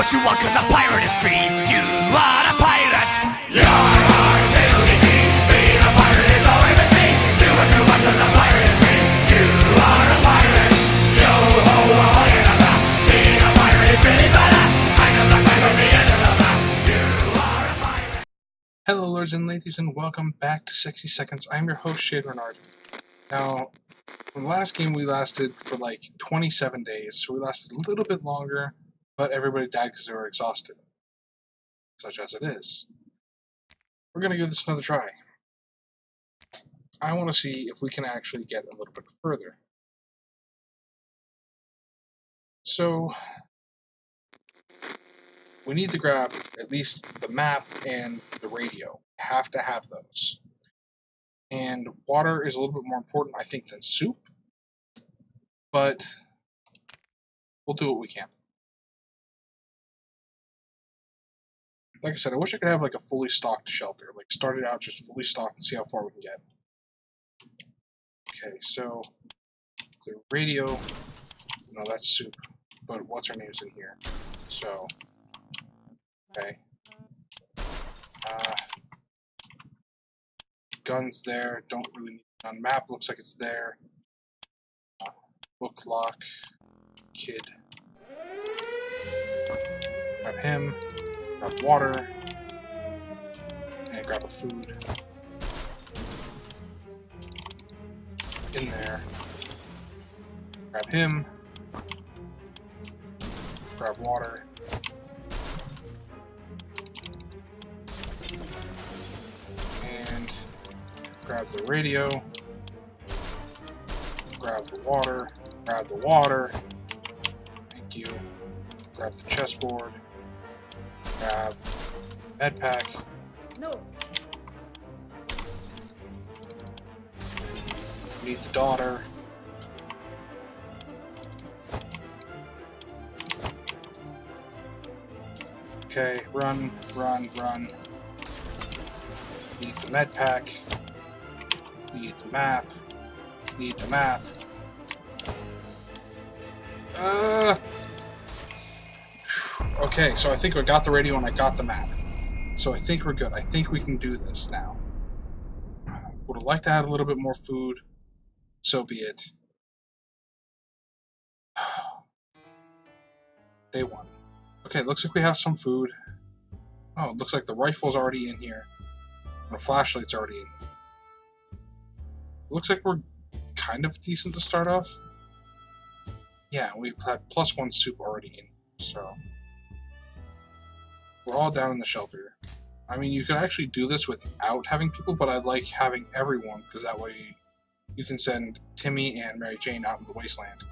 what you want, cause a pirate is free. You are a pirate. Your heart will be free. Being a pirate is always with me. Do what you want, cause a pirate is free. You are a pirate. Yo ho, ahoy in a blast. Being a pirate is really badass. I know the fight from the end of the blast. You are a pirate. Hello lords and ladies, and welcome back to 60 Seconds. I'm your host, Shayde Reynard. Now, in the last game we lasted for like 27 days, so we lasted a little bit longer, but everybody died because they were exhausted. Such as it is. We're going to give this another try. I want to see if we can actually get a little bit further. So, we need to grab at least the map and the radio. Have to have those. And water is a little bit more important, I think, than soup. But we'll do what we can. Like I said, I wish I could have like a fully stocked shelter. Like start it out just fully stocked and see how far we can get. Okay, so the radio. No, that's soup. But what's her name's in here? So okay. Guns there. Don't really need a gun. Map looks like it's there. Book lock. Kid. Grab him. Grab water. And grab a food. In there. Grab him. Grab water. And grab the radio. Grab the water. Grab the water. Thank you. Grab the chessboard. Grab med pack. No. Meet the daughter. Okay, run, run, run. Need the med pack. Need the map. Need the map. Okay, so I think I got the radio and I got the map. So I think we're good. I think we can do this now. Would have liked to add a little bit more food. So be it. Day one. Okay, looks like we have some food. Oh, it looks like the rifle's already in here. And the flashlight's already in. Looks like we're kind of decent to start off. Yeah, we had +1 soup already in, so we're all down in the shelter. I mean, you could actually do this without having people, but I like having everyone, because that way you can send Timmy and Mary Jane out in the wasteland.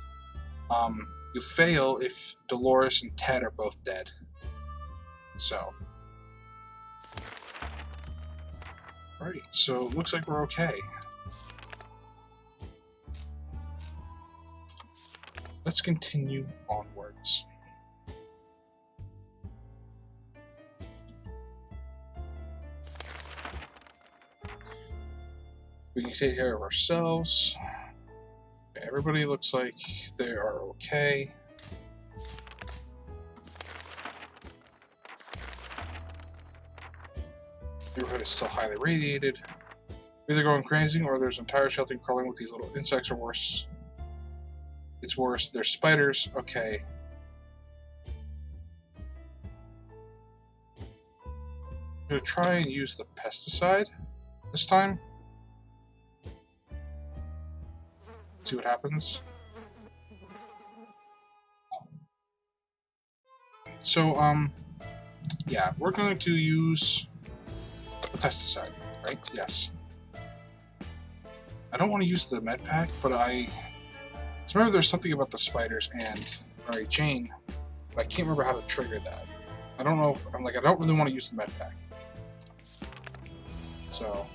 You fail if Dolores and Ted are both dead. So. Alright, so it looks like we're okay. Let's continue onwards. We can take care of ourselves. Everybody looks like they are okay. The neighborhood is still highly radiated. Either going crazy or there's an entire shelter crawling with these little insects or worse. It's worse. There's spiders. Okay. I'm going to try and use the pesticide this time. See what happens. So, yeah, we're going to use the pesticide, right? Yes. I don't want to use the med pack, but I remember there's something about the spiders and Mary Jane, but I can't remember how to trigger that. I don't know. I don't really want to use the med pack. So,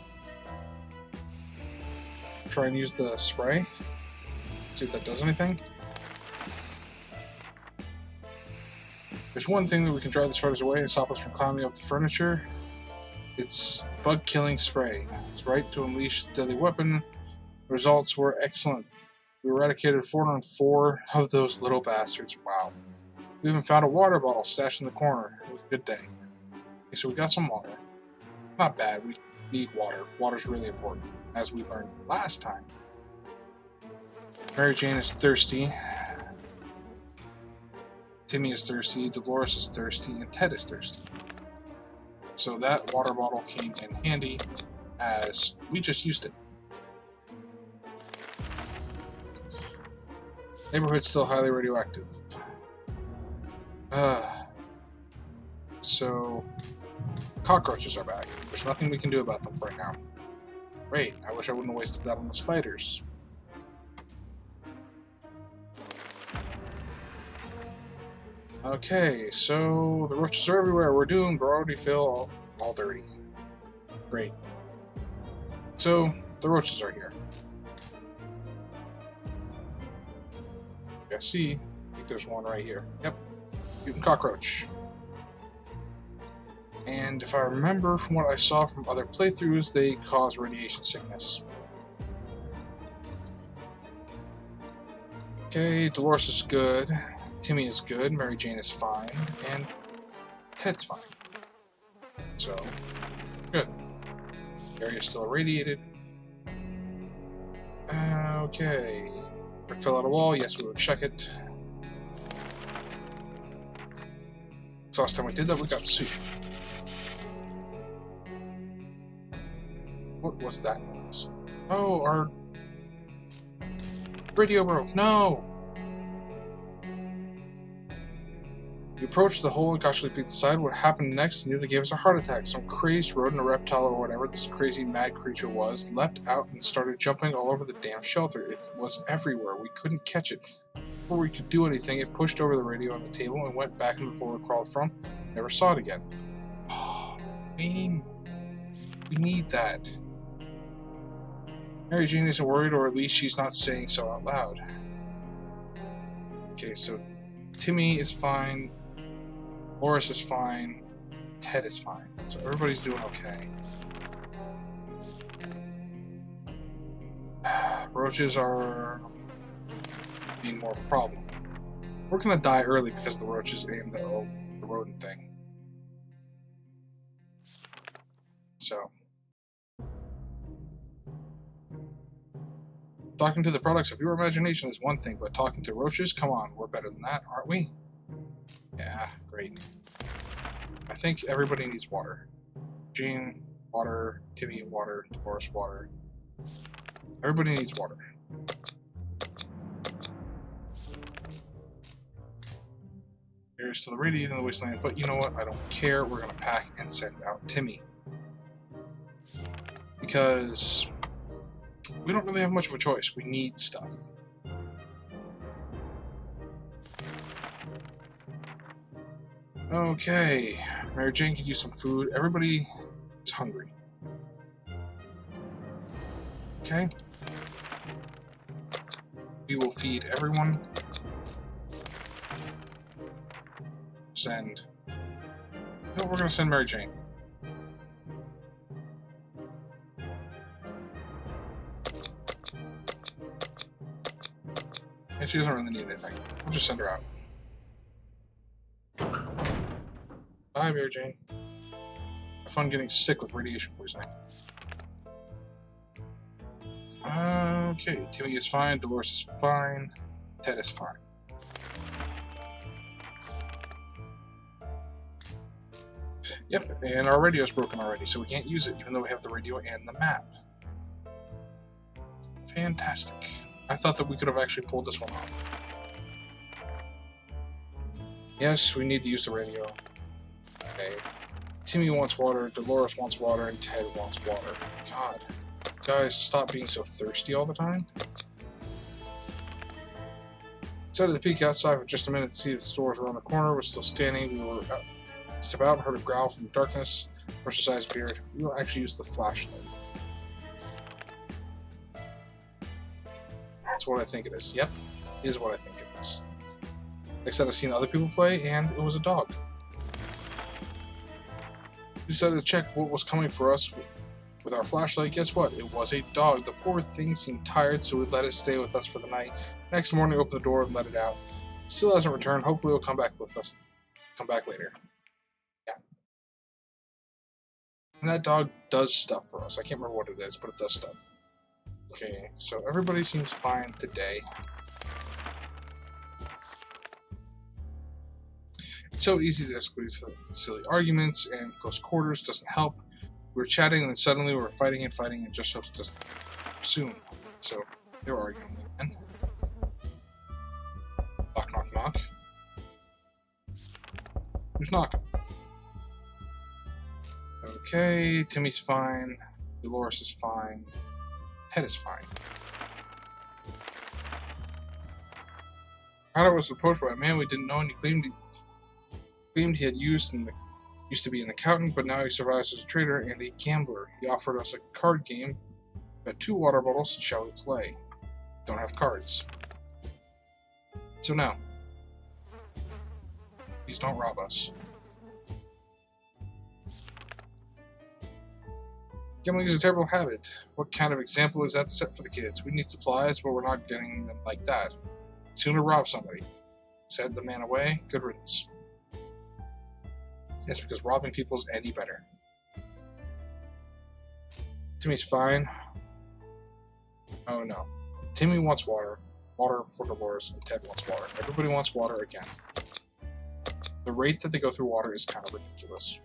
try and use the spray. See if that does anything. There's one thing that we can drive the spiders away and stop us from climbing up the furniture. It's bug-killing spray. It's right to unleash the deadly weapon. The results were excellent. We eradicated 404 of those little bastards. Wow. We even found a water bottle stashed in the corner. It was a good day. Okay, so we got some water. Not bad. We need water. Water's really important, as we learned last time. Mary Jane is thirsty. Timmy is thirsty. Dolores is thirsty. And Ted is thirsty. So that water bottle came in handy, as we just used it. Neighborhood's still highly radioactive. So cockroaches are back. There's nothing we can do about them for right now. Great. I wish I wouldn't have wasted that on the spiders. Okay, so the roaches are everywhere. We're doomed. We're already feel all dirty. Great. So the roaches are here. Yeah, see, I think there's one right here. Yep, mutant cockroach. And if I remember from what I saw from other playthroughs, they cause radiation sickness. Okay, Dolores is good. Timmy is good. Mary Jane is fine. And Ted's fine. So, good. The area is still irradiated. Okay. Brick fell out a wall. Yes, we will check it. Last time we did that, we got sued. What was that noise? Oh, our radio broke. No! We approached the hole and cautiously peeked inside. What happened next nearly gave us a heart attack. Some crazed rodent, a reptile, or whatever this crazy mad creature was, leapt out and started jumping all over the damn shelter. It was everywhere. We couldn't catch it. Before we could do anything, it pushed over the radio on the table and went back into the hole it crawled from. Never saw it again. Oh, man. We need that. Mary Jane isn't worried, or at least she's not saying so out loud. Okay, so Timmy is fine. Loris is fine. Ted is fine. So everybody's doing okay. Roaches are being more of a problem. We're gonna die early because of the roaches and the rodent thing. So, talking to the products of your imagination is one thing, but talking to roaches, come on, we're better than that, aren't we? Yeah, great. I think everybody needs water. Jean, water. Timmy, water. Dolores, water. Everybody needs water. Here's to the radiating in the wasteland, but you know what? I don't care. We're going to pack and send out Timmy. Because we don't really have much of a choice. We need stuff. Okay, Mary Jane could use some food. Everybody is hungry. Okay. We will feed everyone. Send. No, we're gonna send Mary Jane. And she doesn't really need anything. We'll just send her out. Bye, Mary Jane. Have fun getting sick with radiation poisoning. Okay, Timmy is fine, Dolores is fine, Ted is fine. Yep, and our radio is broken already, so we can't use it, even though we have the radio and the map. Fantastic. I thought that we could have actually pulled this one off. Yes, we need to use the radio. Okay. Timmy wants water, Dolores wants water, and Ted wants water. God. Guys, stop being so thirsty all the time. Decided to peek outside for just a minute to see if the stores around the corner were still standing. We were step out and heard a growl from the darkness. First his eyes appeared. We will actually use the flashlight. That's what I think it is. Yep, is what I think it is. Like I said, I've seen other people play, and it was a dog. We decided to check what was coming for us with our flashlight. Guess what? It was a dog. The poor thing seemed tired, so we let it stay with us for the night. Next morning, we opened the door and let it out. Still hasn't returned. Hopefully he'll come back with us. Come back later. Yeah. And that dog does stuff for us. I can't remember what it is, but it does stuff. Okay, so everybody seems fine today. It's so easy to escalate silly arguments, and close quarters doesn't help. We're chatting, and then suddenly we're fighting, and just hopes it doesn't soon. So they were arguing again. Knock, knock, knock. Who's knocking? Okay, Timmy's fine. Dolores is fine. Ted is fine. Reynard was approached by a man we didn't know, and he claimed he had used to be an accountant, but now he survives as a trader and a gambler. He offered us a card game. We had 2 water bottles. Shall we play? Don't have cards. So now, please don't rob us. Gambling is a terrible habit. What kind of example is that to set for the kids? We need supplies, but we're not getting them like that. Sooner rob somebody. Send the man away. Good riddance. Yes, because robbing people's any better. Timmy's fine. Oh no. Timmy wants water. Water for Dolores, and Ted wants water. Everybody wants water again. The rate that they go through water is kind of ridiculous.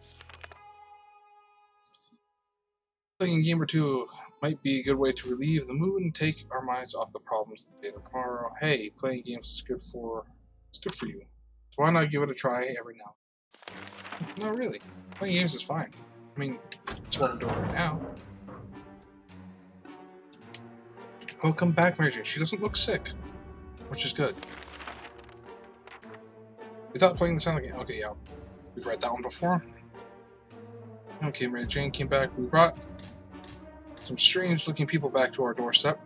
Playing a game or two might be a good way to relieve the mood and take our minds off the problems of the day tomorrow. Hey, playing games is good for you. So why not give it a try every now and then? No, really. Playing games is fine. I mean, that's what I'm doing right now. Welcome back, Mary Jane. She doesn't look sick, which is good. We thought playing the silent game. Okay, yeah. We've read that one before. Okay, Mary Jane came back. We brought some strange-looking people back to our doorstep.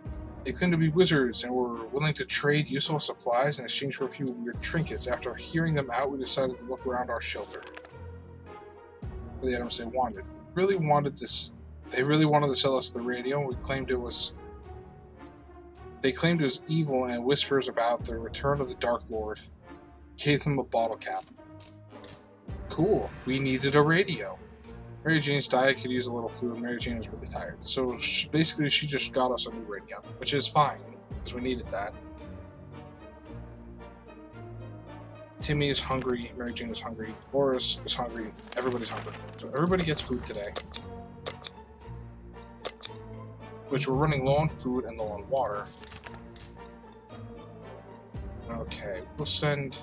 They claimed to be wizards and were willing to trade useful supplies in exchange for a few weird trinkets. After hearing them out, we decided to look around our shelter. For the items they wanted. They really wanted to sell us the radio, and they claimed it was evil and whispers about the return of the Dark Lord. Gave them a bottle cap. Cool. We needed a radio. Mary Jane's diet could use a little food. Mary Jane was really tired. So basically she just got us a new radio, which is fine, because we needed that. Timmy is hungry. Mary Jane is hungry. Boris is hungry. Everybody's hungry. So everybody gets food today. Which we're running low on food and low on water. Okay, we'll send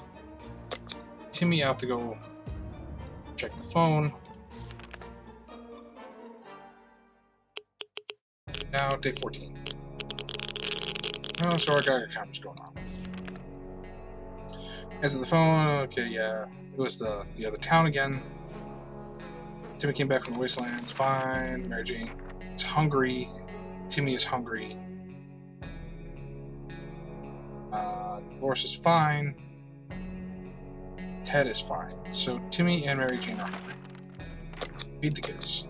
Timmy out to go check the phone. Now, day 14. Oh, so our Geiger counter's going on. Answer the phone. Okay, yeah. It was the other town again. Timmy came back from the wastelands. Fine. Mary Jane is hungry. Timmy is hungry. Boris is fine. Ted is fine. So Timmy and Mary Jane are hungry. Feed the kids.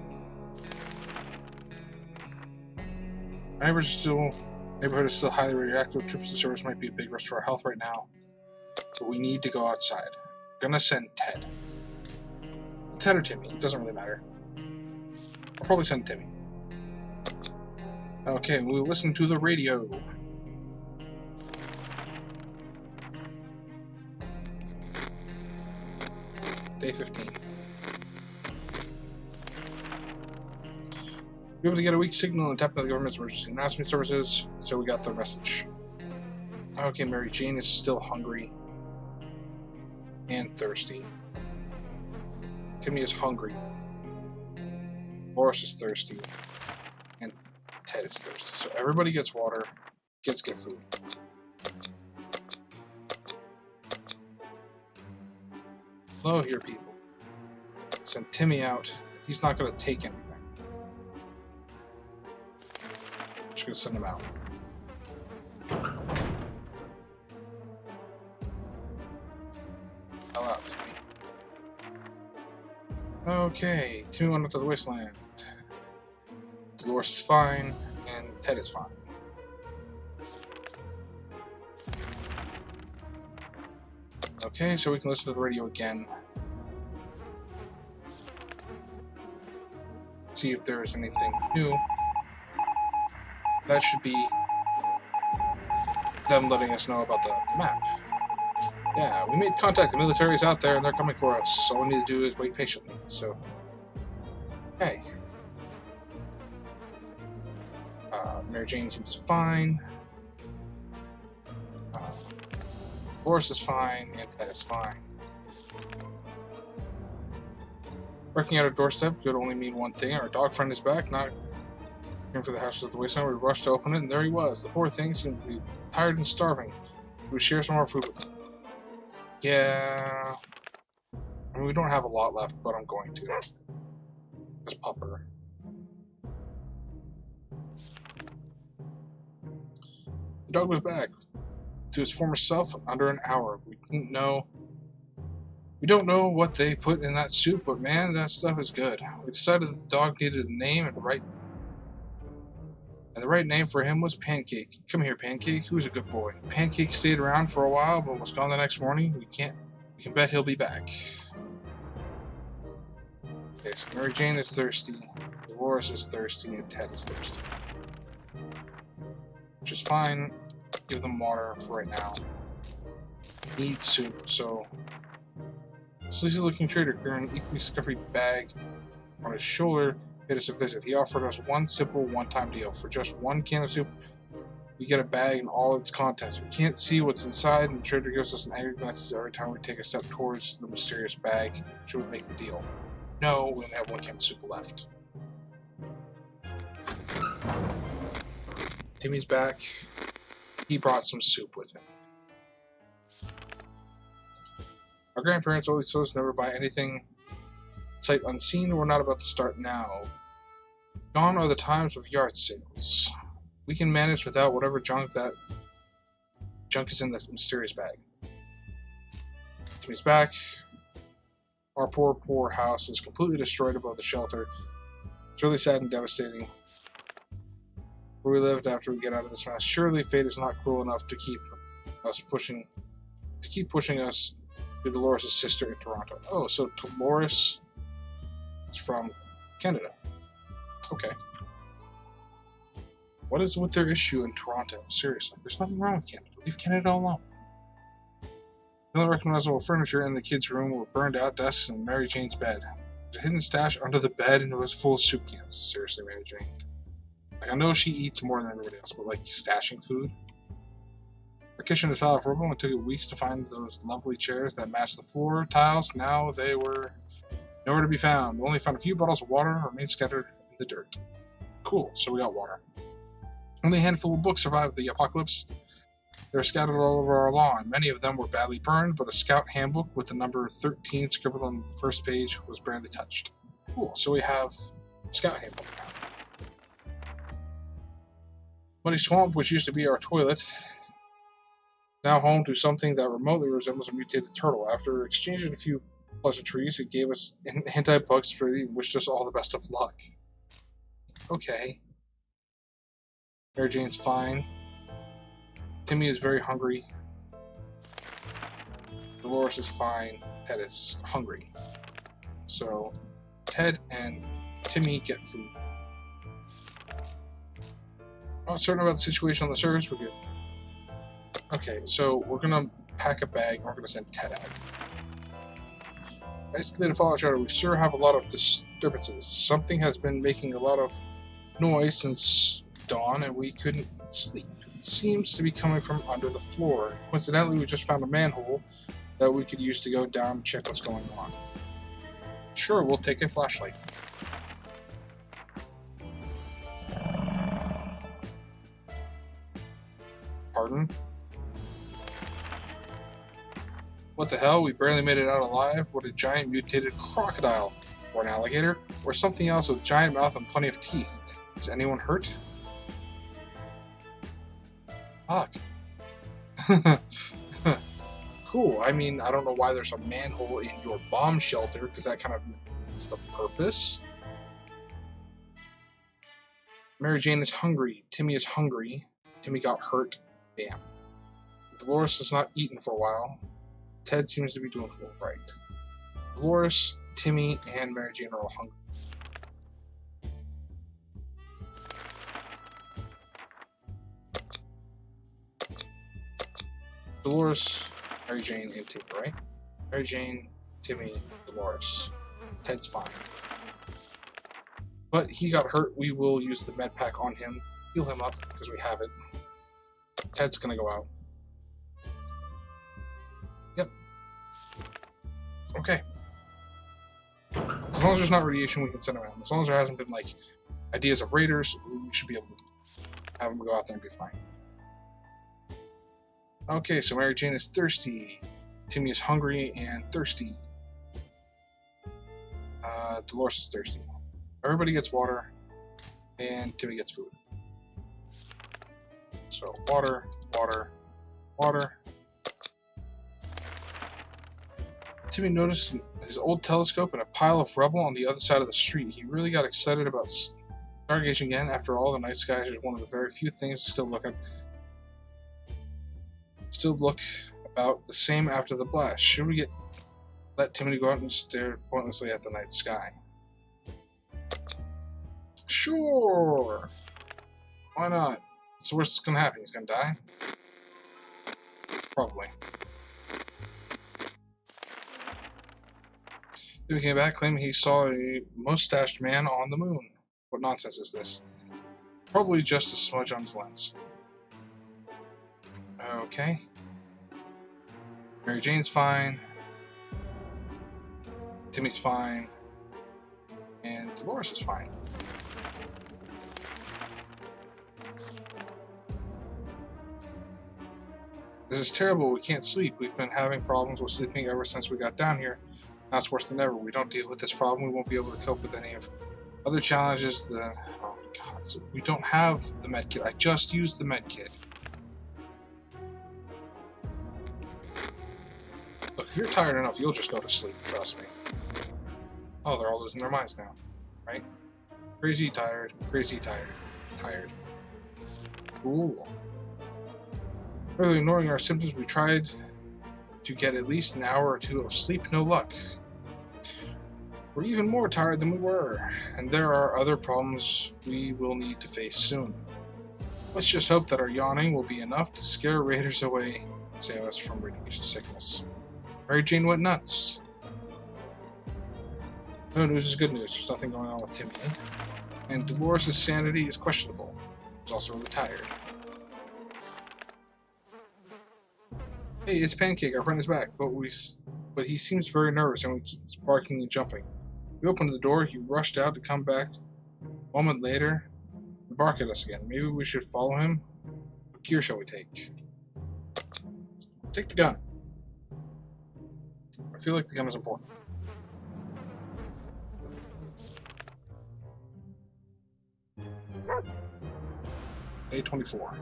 Our neighborhood is still highly radioactive. Trips to service might be a big risk for our health right now. But we need to go outside. I'm gonna send Ted. Ted or Timmy, it doesn't really matter. I'll probably send Timmy. Okay, we'll listen to the radio. Day 15. Be able to get a weak signal and tap into the government's emergency announcement services, so we got the message. Okay, Mary Jane is still hungry and thirsty. Timmy is hungry. Boris is thirsty. And Ted is thirsty. So everybody gets water, kids get food. Hello here, people. Send Timmy out. He's not going to take anything. Just gonna send him out. Hell out, Timmy. Okay, Timmy went up to the wasteland. Dolores is fine, and Ted is fine. Okay, so we can listen to the radio again. See if there is anything new. That should be them letting us know about the map. Yeah, we made contact. The military is out there and they're coming for us. So all we need to do is wait patiently. So, hey. Mary Jane seems fine. Boris is fine. And Ted is fine. Working at our doorstep could only mean one thing. Our dog friend is back, not came for the house of the wasteland. We rushed to open it, and there he was. The poor thing seemed to be tired and starving. We would share some more food with him. Yeah. I mean, we don't have a lot left, but I'm going to. Just pupper. The dog was back to his former self in under an hour. We don't know what they put in that soup, but man, that stuff is good. We decided that the dog needed a name, and the right name for him was Pancake. Come here, Pancake. Who's a good boy? Pancake stayed around for a while, but was gone the next morning. We can bet he'll be back. Okay, so Mary Jane is thirsty, Dolores is thirsty, and Ted is thirsty. Which is fine. Give them water for right now. Need soup, so... Sleazy-looking trader carrying an equally scuffy bag on his shoulder paid us a visit. He offered us one simple one-time deal. For just one can of soup, we get a bag and all its contents. We can't see what's inside, and the trader gives us an angry glance every time we take a step towards the mysterious bag. Should we make the deal? No, we only have one can of soup left. Timmy's back. He brought some soup with him. Our grandparents always told us never buy anything sight unseen. We're not about to start now. Gone are the times of yard sales. We can manage without whatever junk is in this mysterious bag. Timmy's back. Our poor house is completely destroyed above the shelter. It's really sad and devastating. Where we lived after we get out of this mess. Surely fate is not cruel enough to keep pushing us to Dolores' sister in Toronto. Oh, so Dolores is from Canada. Okay. What is with their issue in Toronto? Seriously, there's nothing wrong with Canada. Leave Canada alone. The only recognizable furniture in the kids' room were burned out desks and Mary Jane's bed. There's a hidden stash under the bed and it was full of soup cans. Seriously, Mary Jane. Like, I know she eats more than everybody else, but like stashing food. Our kitchen is piled for and it took weeks to find those lovely chairs that matched the floor tiles. Now they were nowhere to be found. We only found a few bottles of water remained scattered in the dirt. Cool, so we got water. Only a handful of books survived the apocalypse. They were scattered all over our lawn. Many of them were badly burned, but a scout handbook with the number 13 scribbled on the first page was barely touched. Cool, so we have a scout handbook now. Muddy Swamp, which used to be our toilet, now home to something that remotely resembles a mutated turtle. After exchanging a few pleasantries, it gave us an anti-bug spray and wished us all the best of luck. Okay. Mary Jane's fine. Timmy is very hungry. Dolores is fine. Ted is hungry. So, Ted and Timmy get food. Not certain about the situation on the surface, we're good. Okay, so we're gonna pack a bag and we're gonna send Ted out. Isolated Fallout Shelter, we sure have a lot of disturbances. Something has been making a lot of noise since dawn and we couldn't sleep. It seems to be coming from under the floor. Coincidentally, we just found a manhole that we could use to go down and check what's going on. Sure, we'll take a flashlight. Pardon? What the hell? We barely made it out alive. What a giant mutated crocodile. Or an alligator. Or something else with a giant mouth and plenty of teeth. Is anyone hurt? Fuck. Cool. I mean, I don't know why there's a manhole in your bomb shelter, because that kind of is the purpose. Mary Jane is hungry. Timmy is hungry. Timmy got hurt. Damn. Dolores has not eaten for a while. Ted seems to be doing all right. Dolores, Timmy, and Mary Jane are all hungry. Dolores, Mary Jane, and Timmy, right? Mary Jane, Timmy, Dolores. Ted's fine. But he got hurt. We will use the med pack on him. Heal him up, because we have it. Ted's gonna go out. Yep. Okay. As long as there's not radiation, we can send him out. As long as there hasn't been, like, ideas of raiders, we should be able to have him go out there and be fine. Okay, so Mary Jane is thirsty. Timmy is hungry and thirsty. Dolores is thirsty. Everybody gets water, and Timmy gets food. So, water, water, water. Timmy noticed his old telescope and a pile of rubble on the other side of the street. He really got excited about stargazing again. After all, the night sky is one of the very few things still look about the same after the blast. Should we let Timmy go out and stare pointlessly at the night sky? Sure! Why not? So what's going to happen? He's going to die? Probably. Timmy came back claiming he saw a mustached man on the moon. What nonsense is this? Probably just a smudge on his lens. Okay. Mary Jane's fine. Timmy's fine. And Dolores is fine. This is terrible. We can't sleep. We've been having problems with sleeping ever since we got down here. Now it's worse than ever. We don't deal with this problem, we won't be able to cope with any of other challenges. Oh god, so we don't have the med kit. I just used the med kit. Look, if you're tired enough, you'll just go to sleep, trust me. Oh, they're all losing their minds now, right? Crazy, tired, tired. Cool. Really ignoring our symptoms, we tried to get at least an hour or two of sleep. No luck. We're even more tired than we were, and there are other problems we will need to face soon. Let's just hope that our yawning will be enough to scare raiders away and save us from radiation sickness. Mary Jane went nuts. No news is good news. There's nothing going on with Timmy. And Dolores' sanity is questionable. She's also really tired. Hey, it's Pancake. Our friend is back, but he seems very nervous and he keeps barking and jumping. We opened the door. He rushed out to come back. A moment later, to bark at us again. Maybe we should follow him. What gear shall we take? Take the gun. I feel like the gun is important. A24.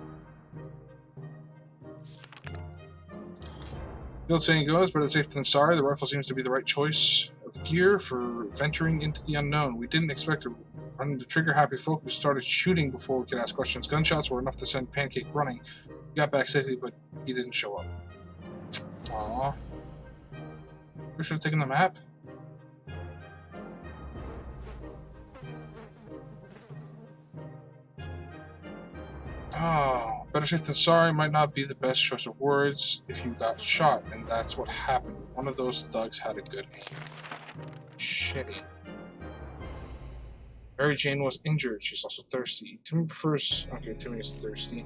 The old saying goes, better safe than sorry. The rifle seems to be the right choice of gear for venturing into the unknown. We didn't expect to run into trigger-happy folk who started shooting before we could ask questions. Gunshots were enough to send Pancake running. We got back safely, but he didn't show up. Aww. We should have taken the map. Oh, better safe than sorry might not be the best choice of words if you got shot, and that's what happened. One of those thugs had a good aim. Shitty. Mary Jane was injured. She's also thirsty. Timmy prefers... Okay, Timmy is thirsty.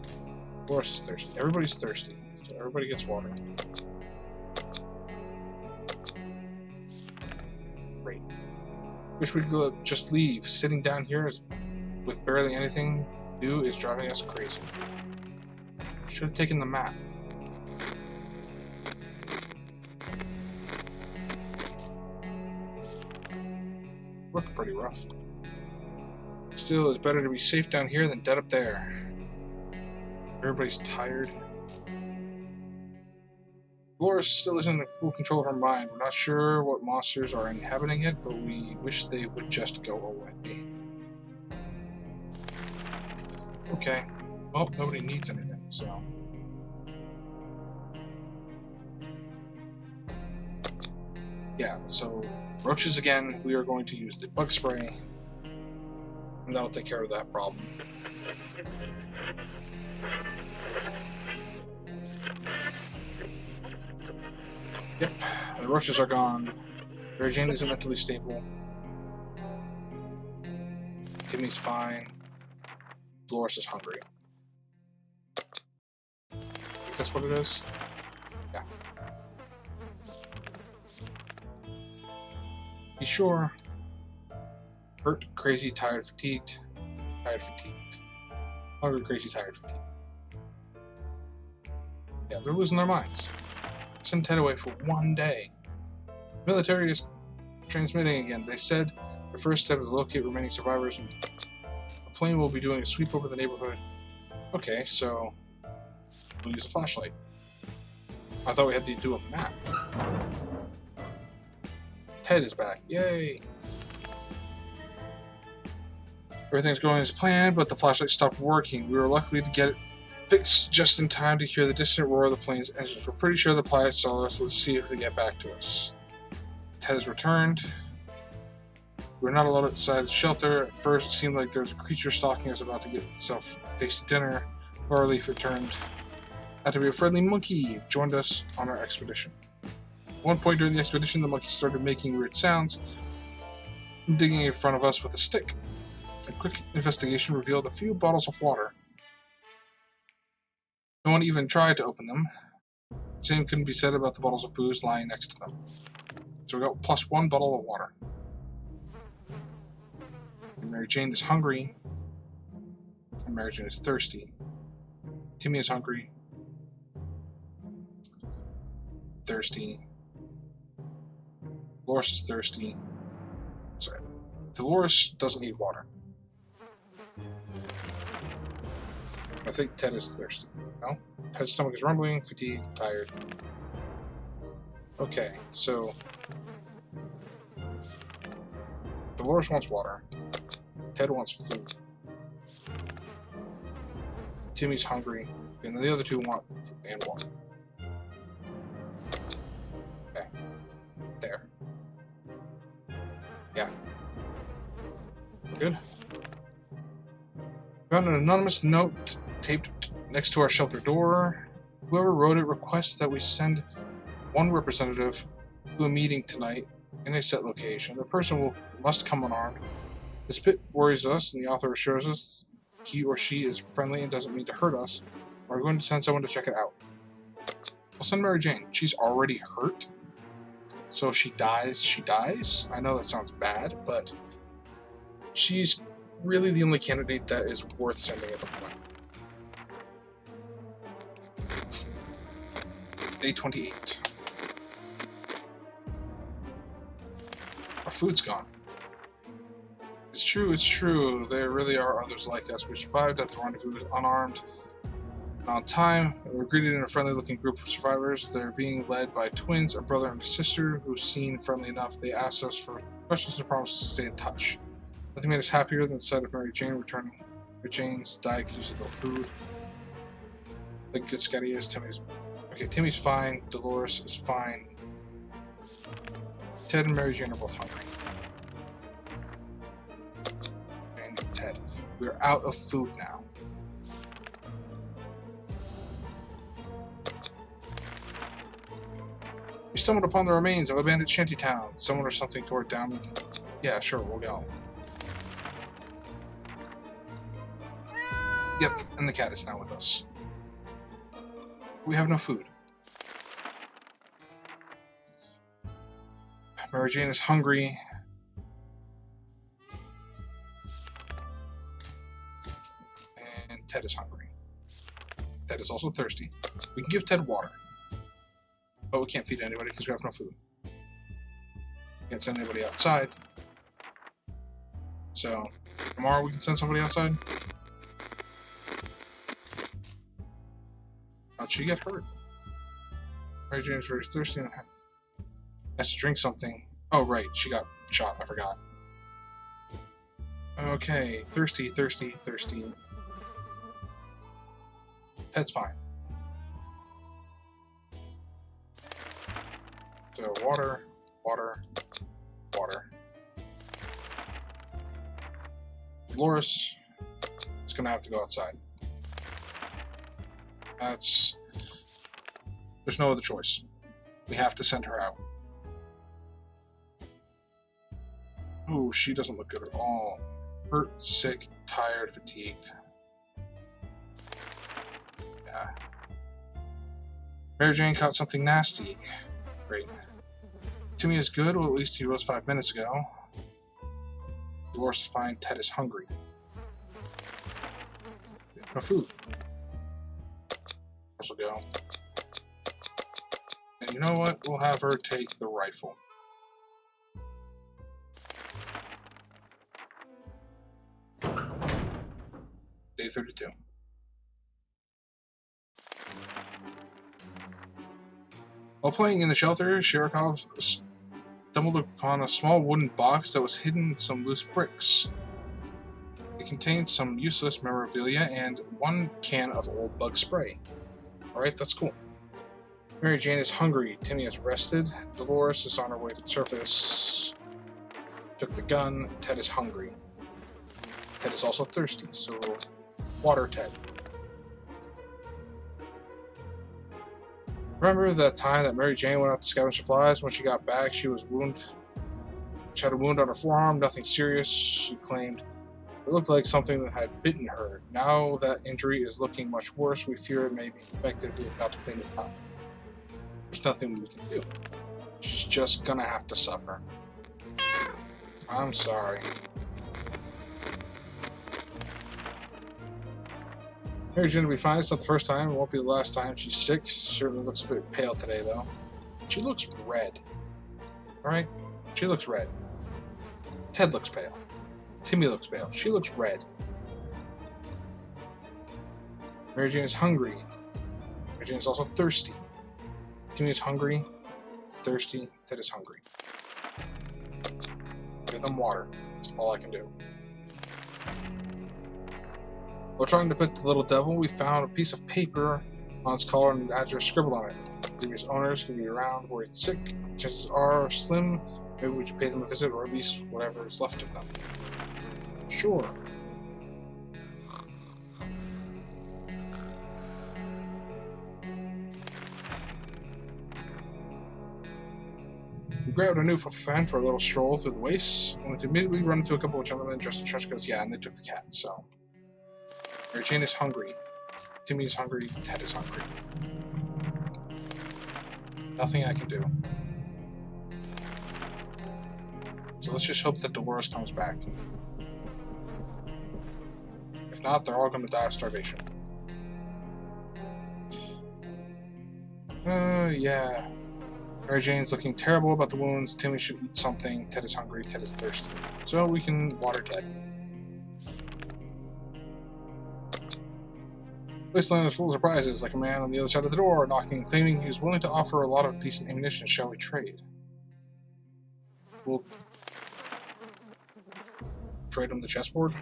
Dolores is thirsty. Everybody's thirsty. So everybody gets water. Great. Wish we could just leave. Sitting down here with barely anything to do is driving us crazy. Should have taken the map. Look pretty rough. Still, it's better to be safe down here than dead up there. Everybody's tired. Dolores still isn't in full control of her mind. We're not sure what monsters are inhabiting it, but we wish they would just go away. Okay. Well, nobody needs anything, so... So, roaches again, we are going to use the bug spray, and that'll take care of that problem. Yep, the roaches are gone. Mary Jane isn't mentally stable. Timmy's fine. Dolores is hungry. I think that's what it is? Yeah. Be sure. Hurt, crazy, tired, fatigued. Tired, fatigued. Hungry, crazy, tired, fatigued. Yeah, they're losing their minds. Send Ted away for 1 day. Military is transmitting again. They said the first step is to locate remaining survivors, and a plane will be doing a sweep over the neighborhood. Okay, so we'll use a flashlight. I thought we had to do a map. Ted is back. Yay! Everything's going as planned, but the flashlight stopped working. We were lucky to get it fixed just in time to hear the distant roar of the plane's engines. We're pretty sure the pilots saw us. Let's see if they get back to us. Ted has returned. We're not allowed outside the shelter. At first, it seemed like there was a creature stalking us about to get itself tasty dinner. Our relief returned. Had to be a friendly monkey. Joined us on our expedition. At one point during the expedition, the monkey started making weird sounds, digging in front of us with a stick. A quick investigation revealed a few bottles of water. No one even tried to open them. The same couldn't be said about the bottles of booze lying next to them. So we got plus 1 bottle of water. And Mary Jane is hungry. And Mary Jane is thirsty. Timmy is hungry. Thirsty. Dolores is thirsty. Sorry. Dolores doesn't need water. I think Ted is thirsty. No? Ted's stomach is rumbling, fatigued, tired. Okay, so Dolores wants water. Ted wants food. Timmy's hungry. And the other two want food and water. Okay. There. Yeah. Good. Found an anonymous note taped next to our shelter door. Whoever wrote it requests that we send one representative to a meeting tonight in a set location. The person must come unarmed. This bit worries us, and the author assures us he or she is friendly and doesn't mean to hurt us. We're going to send someone to check it out. We'll send Mary Jane. She's already hurt, so if she dies, she dies. I know that sounds bad, but she's really the only candidate that is worth sending at the point. Day 28. Our food's gone. It's true. There really are others like us. We survived at the rendezvous unarmed and on time. We were greeted in a friendly-looking group of survivors. They're being led by twins, a brother and a sister, who seemed friendly enough. They asked us for questions and promised to stay in touch. Nothing made us happier than the sight of Mary Jane returning. Mary Jane's diet could use a little food. Like good Scotty is, Timmy's... Okay, Timmy's fine. Dolores is fine. Ted and Mary Jane are both hungry. And Ted. We are out of food now. We stumbled upon the remains of an abandoned shantytown. Someone or something tore it down. Yeah, sure, we'll go. Yep, and the cat is now with us. We have no food. Mary Jane is hungry. And Ted is hungry. Ted is also thirsty. We can give Ted water. But we can't feed anybody because we have no food. Can't send anybody outside. So, tomorrow we can send somebody outside? How'd she get hurt? Mary Jane is very thirsty and has to drink something. Oh, right, she got shot. I forgot. Okay, thirsty. Ted's fine. So, water. water, water. Dolores is gonna have to go outside. There's no other choice. We have to send her out. Ooh, she doesn't look good at all. Hurt, sick, tired, fatigued. Yeah. Mary Jane caught something nasty. Great. Timmy is good, well at least he was 5 minutes ago. Dolores is fine, Ted is hungry. No food. This will go. And you know what? We'll have her take the rifle. Day 32. While playing in the shelter, Shirokov stumbled upon a small wooden box that was hidden in some loose bricks. It contained some useless memorabilia and 1 can of old bug spray. Alright, that's cool. Mary Jane is hungry, Timmy is rested, Dolores is on her way to the surface. Took the gun, Ted is hungry. Ted is also thirsty, so water Ted. Remember that time that Mary Jane went out to scavenge supplies? When she got back, she was wounded. She had a wound on her forearm, nothing serious, she claimed. It looked like something that had bitten her. Now that injury is looking much worse, we fear it may be infected. We've got to clean it up. There's nothing we can do. She's just gonna have to suffer. I'm sorry. Mary Jane will be fine. It's not the first time. It won't be the last time. She's sick. She certainly looks a bit pale today, though. She looks red. Alright? She looks red. Ted looks pale. Timmy looks pale. She looks red. Mary Jane is hungry. Mary Jane is also thirsty. Timmy is hungry, thirsty, Ted is hungry. Give them water. That's all I can do. While trying to put the little devil, we found a piece of paper on its collar and an address scribbled on it. Previous owners can be around, worried sick. Chances are slim. Maybe we should pay them a visit, or at least whatever is left of them. Sure. We grabbed a new friend for a little stroll through the wastes, only to immediately run into a couple of gentlemen dressed in trench coats. Yeah, and they took the cat, so. Mary Jane is hungry. Timmy is hungry. Ted is hungry. Nothing I can do. So let's just hope that Dolores comes back. If not, they're all going to die of starvation. Yeah. Mary Jane's looking terrible about the wounds. Timmy should eat something. Ted is hungry. Ted is thirsty. So we can water Ted. Wasteland is full of surprises, like a man on the other side of the door, knocking, claiming he was willing to offer a lot of decent ammunition. Shall we trade? We'll trade him the chessboard?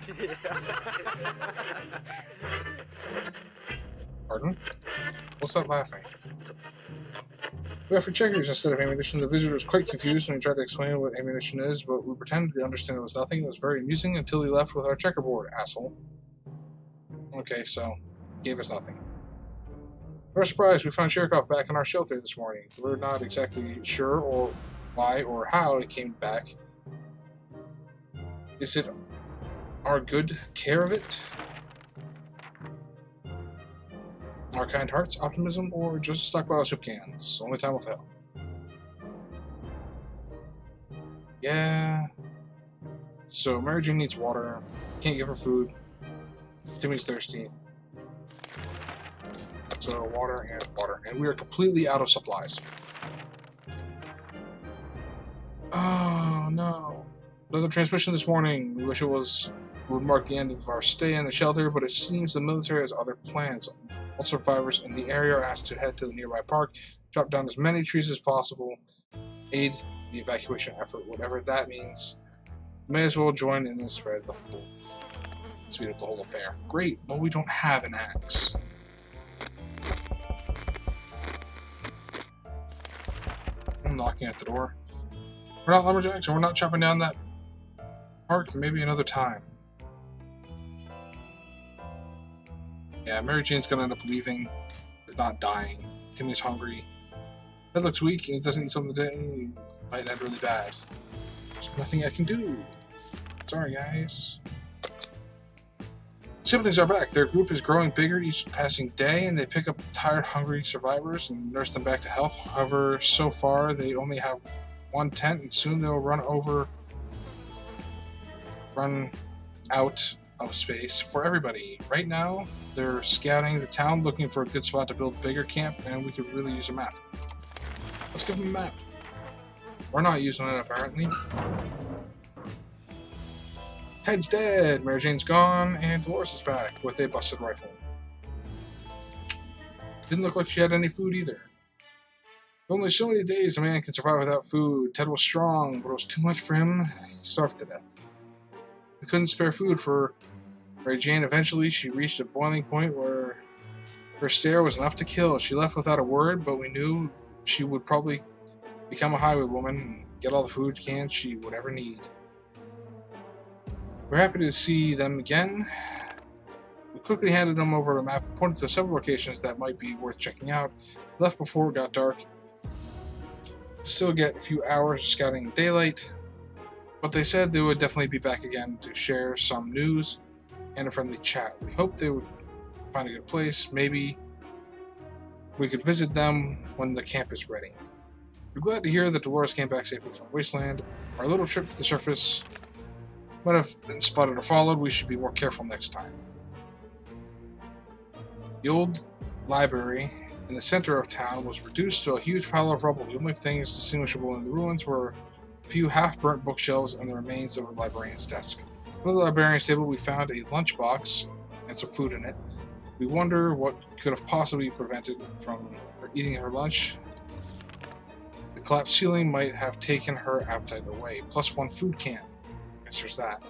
Pardon? What's that laughing? We offered checkers instead of ammunition. The visitor was quite confused when he tried to explain what ammunition is, but we pretended to understand it was nothing. It was very amusing until he left with our checkerboard, asshole. Okay, so gave us nothing. To our surprise, we found Shirokov back in our shelter this morning. We're not exactly sure or why or how he came back. Is it our good care of it? Our kind hearts, optimism, or just a stockpile of soup cans? Only time will tell. Yeah. So Mary Jane needs water. Can't give her food. Timmy's thirsty. So water and water. And we are completely out of supplies. Oh no. Another transmission this morning. We wish it would mark the end of our stay in the shelter, but it seems the military has other plans. All survivors in the area are asked to head to the nearby park, chop down as many trees as possible, aid the evacuation effort, whatever that means. May as well join in and speed up the whole affair. Great, but we don't have an axe. I'm knocking at the door. We're not lumberjacks, and we're not chopping down that park. Maybe another time. Yeah, Mary Jane's gonna end up leaving, but not dying. Timmy's hungry. Ted looks weak, and he doesn't eat something today. It might end really bad. There's nothing I can do. Sorry, guys. Siblings are back. Their group is growing bigger each passing day, and they pick up tired, hungry survivors and nurse them back to health. However, so far they only have one tent, and soon they'll run out of space for everybody. Right now, they're scouting the town, looking for a good spot to build a bigger camp, and we could really use a map. Let's give them a map. We're not using it, apparently. Ted's dead, Mary Jane's gone, and Dolores is back with a busted rifle. Didn't look like she had any food either. Only so many days a man can survive without food. Ted was strong, but it was too much for him. He starved to death. We couldn't spare food for Mary Jane. Eventually, she reached a boiling point where her stare was enough to kill. She left without a word, but we knew she would probably become a highway woman and get all the food cans she would ever need. We're happy to see them again. We quickly handed them over the map, pointed to several locations that might be worth checking out. Left before it got dark. Still get a few hours of scouting in daylight, but they said they would definitely be back again to share some news and a friendly chat. We hoped they would find a good place. Maybe we could visit them when the camp is ready. We're glad to hear that Dolores came back safely from Wasteland. Our little trip to the surface might have been spotted or followed. We should be more careful next time. The old library in the center of town was reduced to a huge pile of rubble. The only things distinguishable in the ruins were a few half-burnt bookshelves and the remains of a librarian's desk. On the librarian's table, we found a lunchbox and some food in it. We wonder what could have possibly prevented from her eating her lunch. The collapsed ceiling might have taken her appetite away, plus one food can. I guess there's that.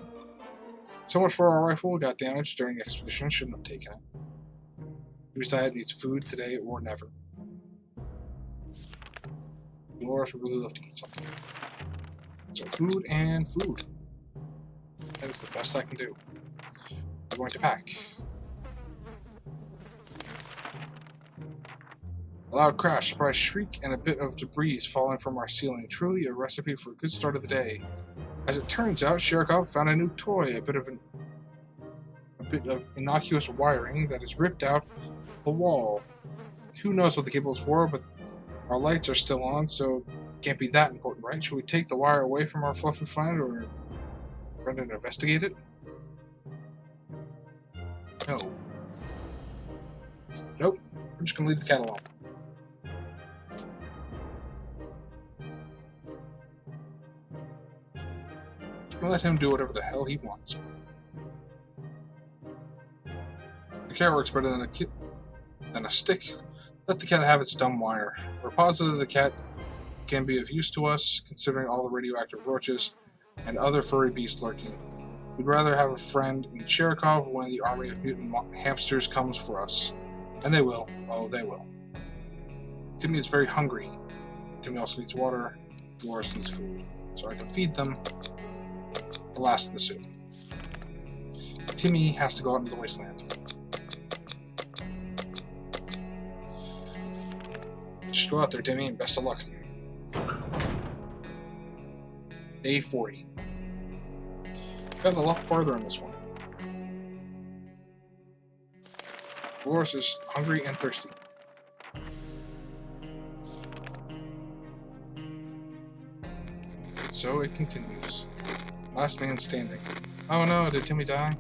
So much for our rifle. Got damaged during the expedition. Shouldn't have taken it. Timmy's diet needs food today or never. Dolores would really love to eat something. So food and food. That is the best I can do. We're going to pack. A loud crash, surprise shriek, and a bit of debris falling from our ceiling. Truly a recipe for a good start of the day. As it turns out, Sherikov found a new toy, a bit of innocuous wiring that is ripped out the wall. Who knows what the cable is for, but our lights are still on, so it can't be that important, right? Should we take the wire away from our fluffy friend or run and investigate it? No. Nope. I'm just gonna leave the cat alone. Let him do whatever the hell he wants. The cat works better than a stick. Let the cat have its dumb wire. We're positive the cat can be of use to us, considering all the radioactive roaches and other furry beasts lurking. We'd rather have a friend in Sherikov when the army of mutant hamsters comes for us. And they will. Oh, they will. Timmy is very hungry. Timmy also needs water. Dolores needs food. So I can feed them the last of the soup. Timmy has to go out into the wasteland. Just go out there, Timmy, and best of luck. Day 40. Gotten a lot farther in this one. Dolores is hungry and thirsty. And so it continues. Last man standing. Oh no, did Timmy die?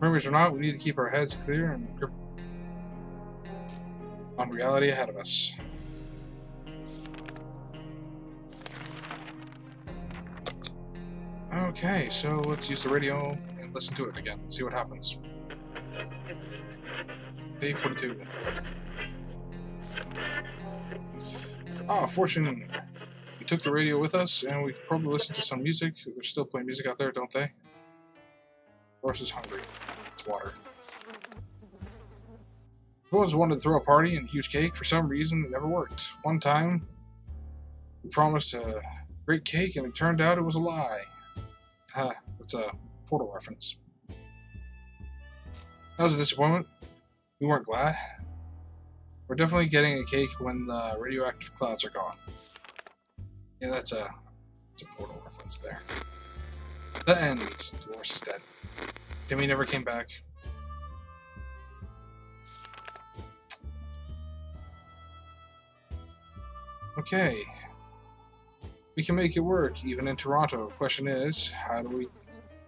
Memories or not, we need to keep our heads clear and grip on reality ahead of us. Okay, so let's use the radio and listen to it again. See what happens. Day 42. Fortune. We took the radio with us, and we could probably listen to some music. They're still playing music out there, don't they? Horse is hungry. It's water. I've always wanted to throw a party and a huge cake. For some reason, it never worked. One time, We promised a great cake, and it turned out it was a lie. Ha, that's a Portal reference. That was a disappointment. We weren't glad. We're definitely getting a cake when the radioactive clouds are gone. Yeah, that's a Portal reference there. The end. Dolores is dead. Timmy never came back. Okay. We can make it work, even in Toronto. Question is, how do we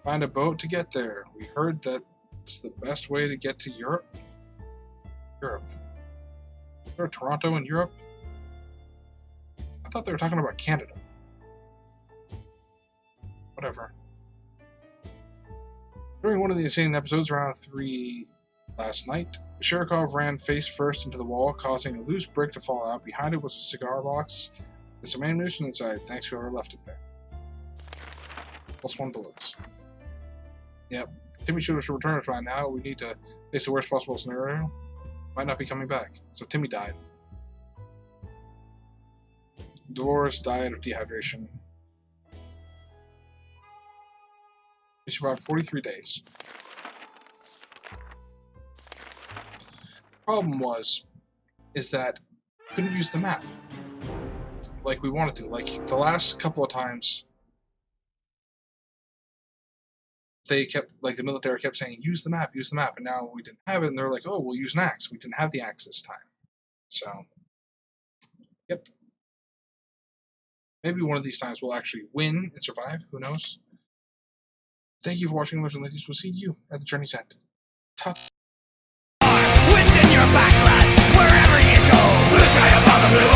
find a boat to get there? We heard that it's the best way to get to Europe. Europe. Is there a Toronto in Europe? I thought they were talking about Canada. Whatever. During one of the insane episodes around 3 last night, Sherikov ran face first into the wall, causing a loose brick to fall out. Behind it was a cigar box with some ammunition inside. Thanks whoever left it there. +1 bullets. Yep. Timmy should have returned by now. We need to face the worst possible scenario. Might not be coming back. So Timmy died. Dolores died of dehydration. He survived 43 days. Problem is that we couldn't use the map like we wanted to. Like the last couple of times, the military kept saying, use the map, and now we didn't have it, and they're like, oh, we'll use an axe. We didn't have the axe this time. So, yep. Maybe one of these times we'll actually win and survive. Who knows? Thank you for watching, Lords and Ladies. We'll see you at the journey's end. Within your backlash, wherever you go, the sky above the blue